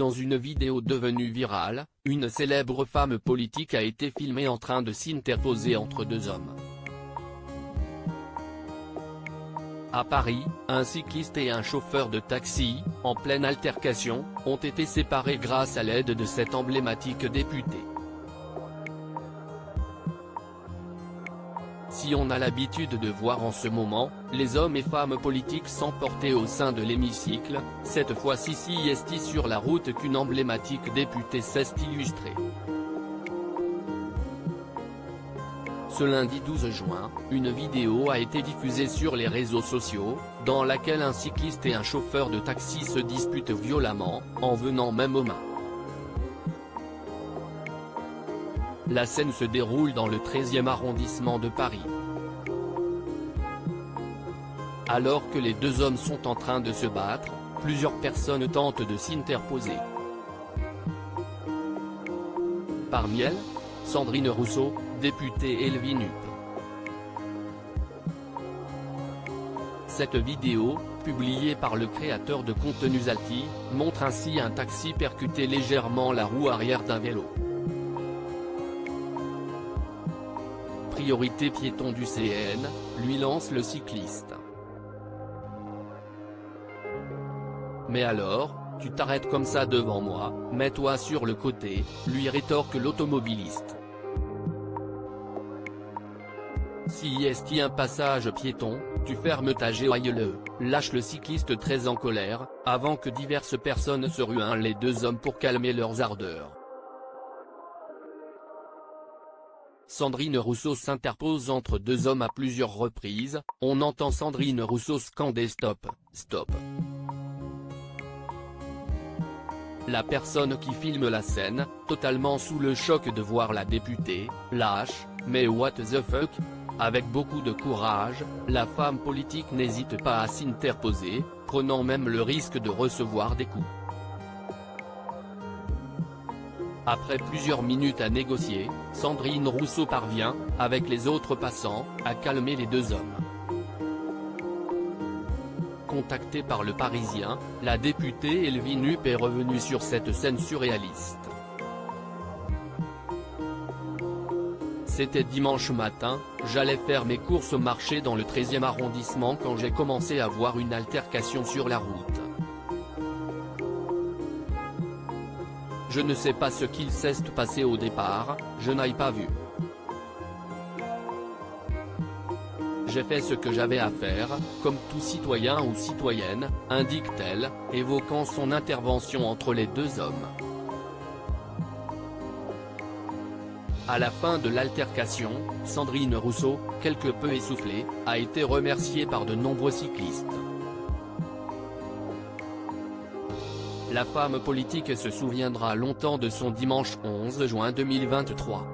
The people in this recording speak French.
Dans une vidéo devenue virale, une célèbre femme politique a été filmée en train de s'interposer entre deux hommes. À Paris, un cycliste et un chauffeur de taxi, en pleine altercation, ont été séparés grâce à l'aide de cet emblématique député. Si on a l'habitude de voir en ce moment, les hommes et femmes politiques s'emporter au sein de l'hémicycle, cette fois-ci c'est sur la route qu'une emblématique députée s'est illustrée. Ce lundi 12 juin, une vidéo a été diffusée sur les réseaux sociaux, dans laquelle un cycliste et un chauffeur de taxi se disputent violemment, en venant même aux mains. La scène se déroule dans le 13e arrondissement de Paris. Alors que les deux hommes sont en train de se battre, plusieurs personnes tentent de s'interposer. Parmi elles, Sandrine Rousseau, députée LVNUP. Cette vidéo, publiée par le créateur de contenus Alti, montre ainsi un taxi percuter légèrement la roue arrière d'un vélo. Priorité piéton du CN, lui lance le cycliste. Mais alors, tu t'arrêtes comme ça devant moi, mets-toi sur le côté, lui rétorque l'automobiliste. Si est un passage piéton, tu fermes ta gueule, lâche le cycliste très en colère, avant que diverses personnes se ruent les deux hommes pour calmer leurs ardeurs. Sandrine Rousseau s'interpose entre deux hommes à plusieurs reprises, on entend Sandrine Rousseau scander stop, stop. La personne qui filme la scène, totalement sous le choc de voir la députée, lâche, mais what the fuck? Avec beaucoup de courage, la femme politique n'hésite pas à s'interposer, prenant même le risque de recevoir des coups. Après plusieurs minutes à négocier, Sandrine Rousseau parvient, avec les autres passants, à calmer les deux hommes. Contactée par le Parisien, la députée LVNUP est revenue sur cette scène surréaliste. C'était dimanche matin, j'allais faire mes courses au marché dans le 13e arrondissement quand j'ai commencé à voir une altercation sur la route. Je ne sais pas ce qu'il s'est passé au départ, je n'ai pas vu. J'ai fait ce que j'avais à faire, comme tout citoyen ou citoyenne, indique-t-elle, évoquant son intervention entre les deux hommes. À la fin de l'altercation, Sandrine Rousseau, quelque peu essoufflée, a été remerciée par de nombreux cyclistes. La femme politique se souviendra longtemps de son dimanche 11 juin 2023.